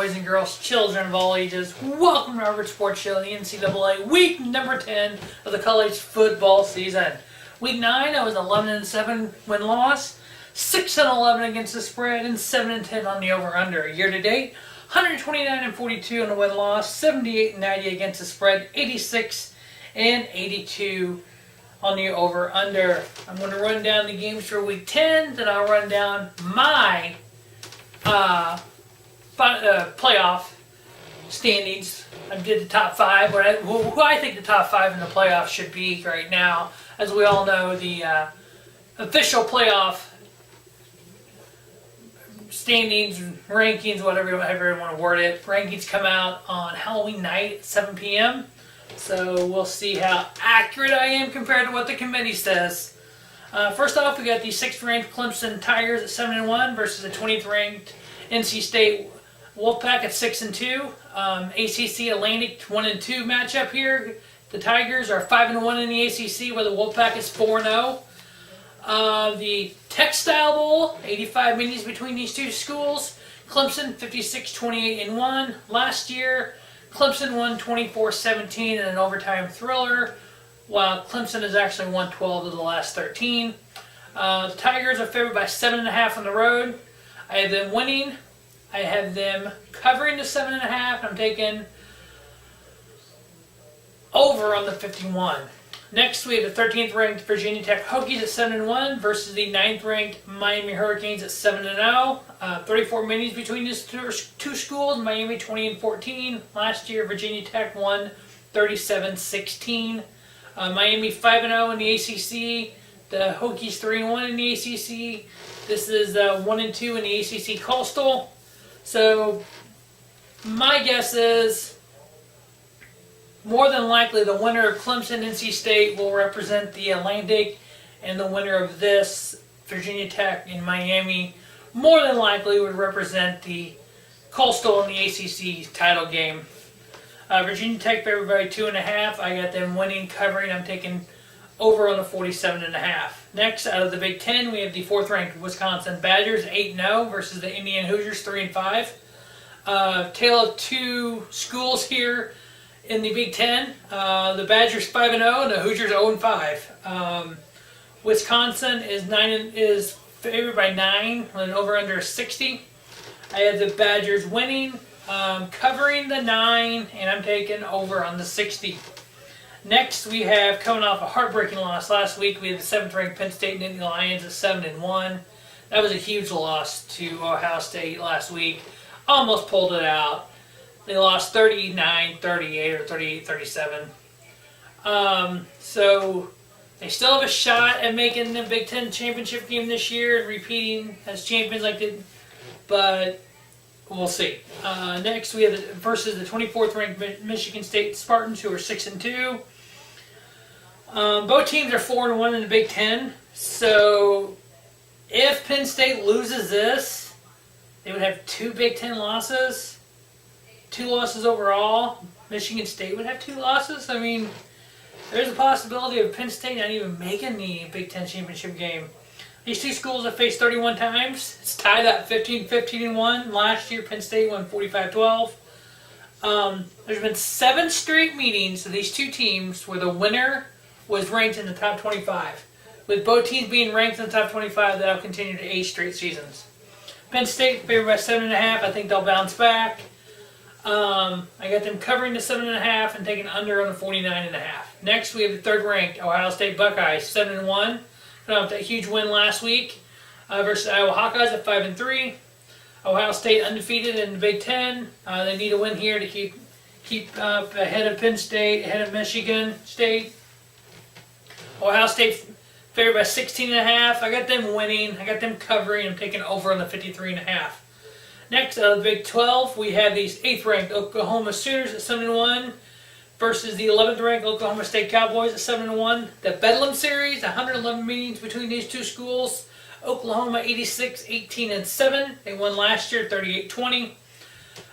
boys and girls, children of all ages. Welcome to our Sports Show, the NCAA week number 10 of the college football season. Week 9, I was 11-7 win-loss, 6-11 against the spread, and 7-10 on the over-under. Year to date, 129-42 on the win-loss, 78-90 against the spread, 86-82 on the over-under. I'm going to run down the games for week 10, then I'll run down my playoff standings. I did the top 5, who I think the top 5 in the playoffs should be right now. As we all know, the official playoff standings, rankings, whatever you want to word it, rankings come out on Halloween night at 7 p.m. So we'll see how accurate I am compared to what the committee says. First off, we got the 6th ranked Clemson Tigers at 7-1 versus the 20th ranked NC State Wolfpack at 6-2. ACC Atlantic 1-2 matchup here. The Tigers are 5-1 in the ACC, where the Wolfpack is 4-0. The Textile Bowl, 85 minis between these two schools. Clemson 56-28-1. Last year, Clemson won 24-17 in an overtime thriller, while Clemson has actually won 12 of the last 13. The Tigers are favored by 7.5 on the road. I have them winning. I have them covering the 7.5. I'm taking over on the 51. Next, we have the 13th ranked Virginia Tech Hokies at 7-1 versus the 9th ranked Miami Hurricanes at 7-0. 34 minis between these two schools. Miami 20-14. Last year, Virginia Tech won 37-16. Miami 5-0 in the ACC. The Hokies 3-1 in the ACC. This is 1-2 in the ACC Coastal. So my guess is more than likely the winner of Clemson NC State will represent the Atlantic, and the winner of this Virginia Tech in Miami more than likely would represent the Coastal in the ACC title game. Virginia Tech favored by 2.5. I got them winning, covering. I'm taking over on the 47.5. Next, out of the Big Ten, we have the 4th ranked Wisconsin Badgers 8-0 versus the Indian Hoosiers 3-5. Tale of two schools here in the Big Ten. The Badgers 5-0 and the Hoosiers 0-5. Wisconsin is favored by 9 with an over/under 60. I have the Badgers winning, covering the 9, and I'm taking over on the 60. Next, we have, coming off a heartbreaking loss last week, we had the 7th ranked Penn State Nittany Lions at 7-1. That was a huge loss to Ohio State last week. Almost pulled it out. They lost 39-38 or 38-37. So they still have a shot at making the Big Ten championship game this year and repeating as champions like they did, but we'll see. Next, we have versus the 24th ranked Michigan State Spartans, who are 6-2. Both teams are 4-1 in the Big Ten. So if Penn State loses this, they would have 2 Big Ten losses, 2 losses overall. Michigan State would have 2 losses. I mean, there's a possibility of Penn State not even making the Big Ten championship game. These two schools have faced 31 times. It's tied at 15-15-1. Last year, Penn State won 45-12. There's been 7 straight meetings of these two teams where the winner was ranked in the top 25. With both teams being ranked in the top 25, that'll continue to 8 straight seasons. Penn State favored by 7.5. I think they'll bounce back. I got them covering the 7.5 and taking under on the 49.5. Next, we have the 3rd ranked Ohio State Buckeyes, 7-1. That huge win last week versus Iowa Hawkeyes at 5-3. Ohio State undefeated in the Big Ten. They need a win here to keep up ahead of Penn State, ahead of Michigan State. Ohio State favored by 16.5. I got them winning. I got them covering. I'm taking over on the 53.5. Next, out of the Big 12, we have these 8th ranked Oklahoma Sooners at 7-1 versus the 11th ranked Oklahoma State Cowboys at 7-1. The Bedlam Series, 111 meetings between these two schools. Oklahoma 86-18-7. They won last year 38-20.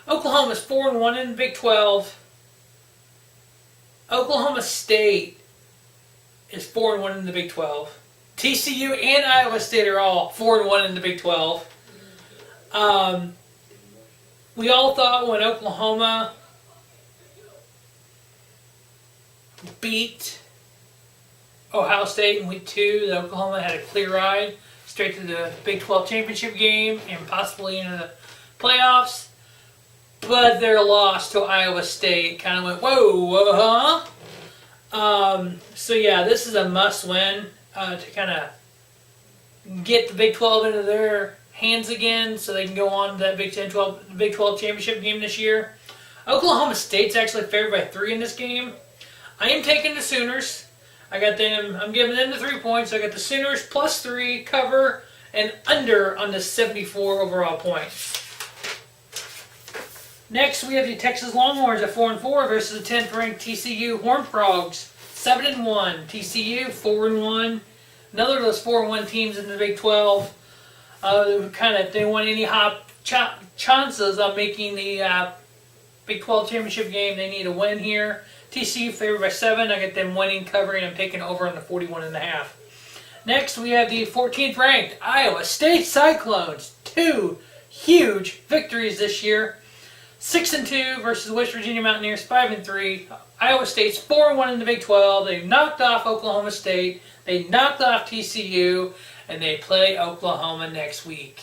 Oklahoma's 4-1 in the Big 12. Oklahoma State is 4-1 in the Big 12. TCU and Iowa State are all 4-1 in the Big 12. We all thought when Oklahoma beat Ohio State in week 2 that Oklahoma had a clear ride straight to the Big 12 championship game and possibly into the playoffs. But their loss to Iowa State kind of went, whoa, so yeah, this is a must-win to kind of get the Big 12 into their hands again so they can go on to that Big 12 championship game this year. Oklahoma State's actually favored by 3 in this game. I am taking the Sooners. I'm giving them the 3 points. I got the Sooners +3, cover, and under on the 74 overall points. Next, we have the Texas Longhorns at 4-4 versus the 10th ranked TCU Horned Frogs, 7-1. TCU 4-1. Another of those 4-1 teams in the Big 12. They want any chances of making the Big 12 championship game. They need a win here. TCU favored by 7. I got them winning, covering. I'm taking over on the 41.5. Next, we have the 14th ranked Iowa State Cyclones. 2 huge victories this year. 6-2 versus West Virginia Mountaineers, 5-3. Iowa State's 4-1 in the Big 12. They knocked off Oklahoma State. They knocked off TCU, and they play Oklahoma next week.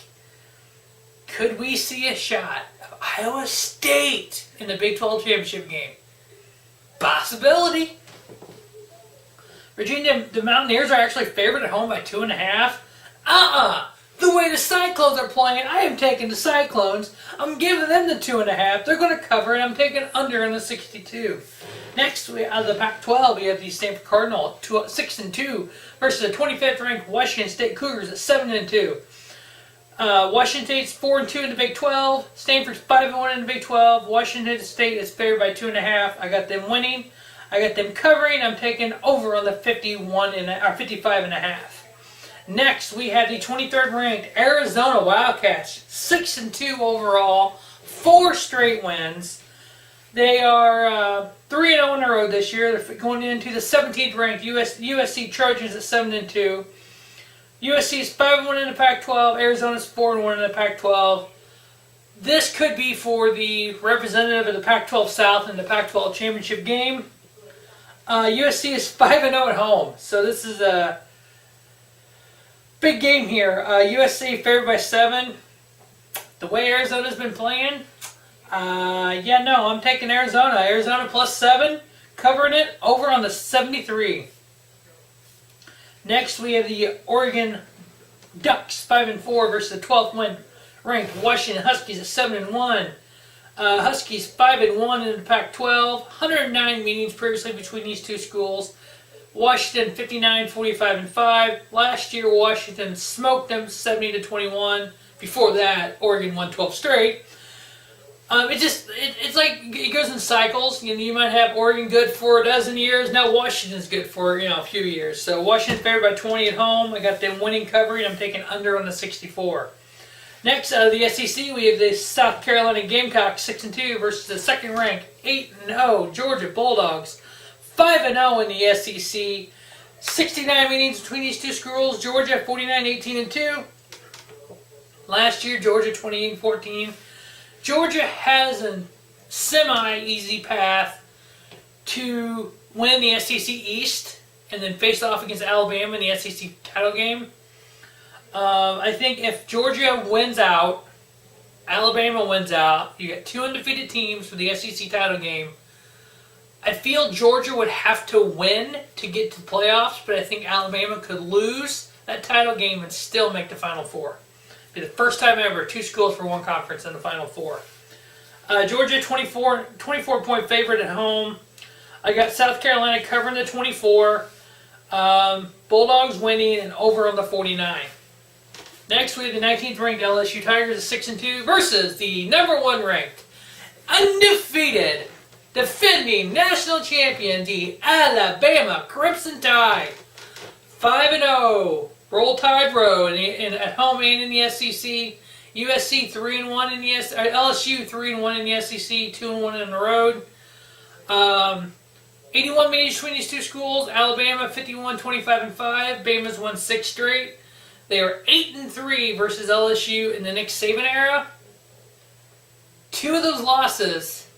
Could we see a shot of Iowa State in the Big 12 championship game? Possibility. Virginia, the Mountaineers are actually favored at home by 2.5. The way the Cyclones are playing, I am taking the Cyclones. I'm giving them the 2.5. They're going to cover, and I'm taking under in the 62. Next, out of the Pac-12, we have the Stanford Cardinals 6-2 versus the 25th ranked Washington State Cougars at 7-2. Washington State's 4-2 in the Big 12. Stanford's 5-1 in the Big 12. Washington State is favored by 2.5. I got them winning. I got them covering. I'm taking over on the 55.5. Next, we have the 23rd ranked Arizona Wildcats, 6-2 overall, 4 straight wins. They are 3-0 on the road this year. They're going into the 17th ranked USC Trojans at 7-2. USC is 5-1 in the Pac-12. Arizona's 4-1 in the Pac-12. This could be for the representative of the Pac-12 South in the Pac-12 championship game. USC is 5-0 at home, so this is a big game here. USC favored by 7. The way Arizona's been playing, I'm taking Arizona. Arizona +7, covering it over on the 73. Next, we have the Oregon Ducks 5-4 versus the 12th ranked Washington Huskies at 7-1. Huskies 5-1 in the Pac-12. 109 meetings previously between these two schools. Washington 59-45-5. Last year, Washington smoked them 70-21. Before that, Oregon won 12 straight. It's like it goes in cycles. You might have Oregon good for a dozen years. Now Washington's good for a few years. So Washington favored by 20 at home. I got them winning covering. I'm taking under on the 64. Next, out of the SEC, we have the South Carolina Gamecocks 6-2 versus the second ranked 8-0 Georgia Bulldogs. 5-0 in the SEC. 69 meetings between these two schools. Georgia 49-18-2. Last year, Georgia 28-14. Georgia has a semi-easy path to win the SEC East and then face off against Alabama in the SEC title game. I think if Georgia wins out, Alabama wins out, you get 2 undefeated teams for the SEC title game. I feel Georgia would have to win to get to playoffs, but I think Alabama could lose that title game and still make the Final Four. Be the first time ever 2 schools for one conference in the Final Four. Georgia 24-point favorite at home. I got South Carolina covering the 24. Bulldogs winning and over on the 49. Next, we have the 19th ranked LSU Tigers at 6-2 versus the number 1 ranked, undefeated, defending national champion, the Alabama Crimson Tide. 5-0. Roll Tide Road at home and in the SEC. USC 3-1 in the LSU 3-1 in the SEC, 2-1 on the road. 81 meetings between these two schools. Alabama 51-25-5. Bama's won 6 straight. They are 8-3 versus LSU in the Nick Saban era. 2 of those losses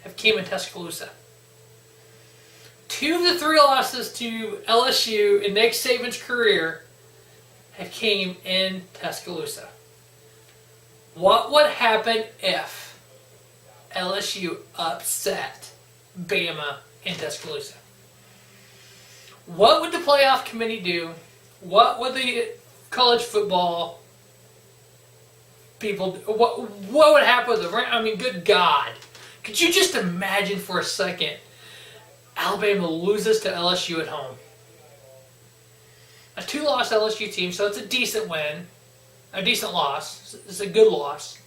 have came in Tuscaloosa. 2 of the 3 losses to LSU in Nick Saban's career have came in Tuscaloosa. What would happen if LSU upset Bama in Tuscaloosa? What would the playoff committee do? What would the college football people do? What would happen with the... I mean, good God. Could you just imagine for a second Alabama loses to LSU at home? A 2-loss LSU team, so it's a decent win. A decent loss. It's a good loss.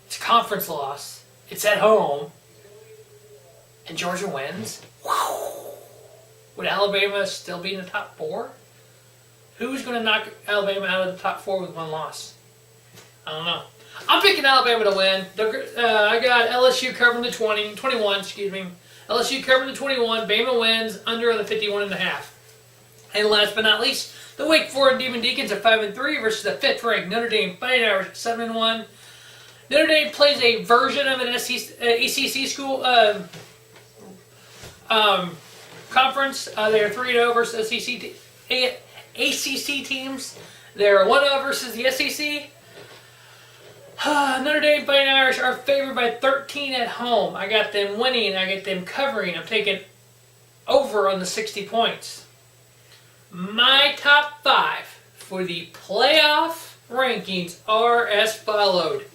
It's a conference loss. It's at home. And Georgia wins. Would Alabama still be in the top 4? Who's going to knock Alabama out of the top 4 with 1 loss? I don't know. I'm picking Alabama to win. I got LSU covering the 21, excuse me. LSU covering the 21. Bama wins under the 51.5. And last but not least, the Wake Forest Demon Deacons are 5-3 versus the 5th-ranked Notre Dame Fighting Irish 7-1. Notre Dame plays a version of an ACC school conference. They are 3-0 versus ACC teams. They're 1-0 versus the SEC. Notre Dame Fighting Irish are favored by 13 at home. I got them winning. I got them covering. I'm taking over on the 60 points. My top 5 for the playoff rankings are as followed.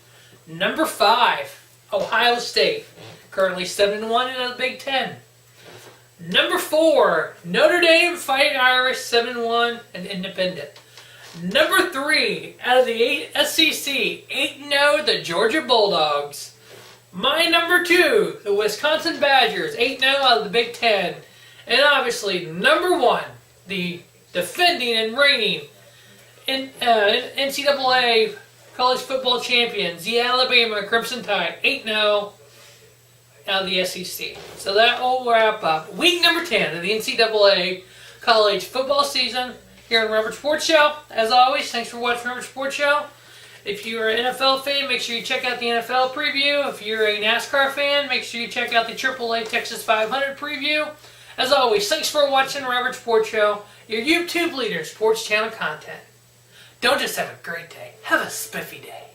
Number 5, Ohio State, currently 7-1 in the Big Ten. Number 4, Notre Dame Fighting Irish, 7-1 and independent. Number 3, out of the SEC, 8-0, the Georgia Bulldogs. My number 2, the Wisconsin Badgers, 8-0 out of the Big Ten. And obviously, number 1, the defending and reigning NCAA college football champions, the Alabama Crimson Tide, 8-0 out of the SEC. So that will wrap up week number 10 of the NCAA college football season here on Robert Sports Show. As always, thanks for watching Robert Sports Show. If you're an NFL fan, make sure you check out the NFL preview. If you're a NASCAR fan, make sure you check out the AAA Texas 500 preview. As always, thanks for watching Robert Sports Show, your YouTube leader in sports channel content. Don't just have a great day, have a spiffy day.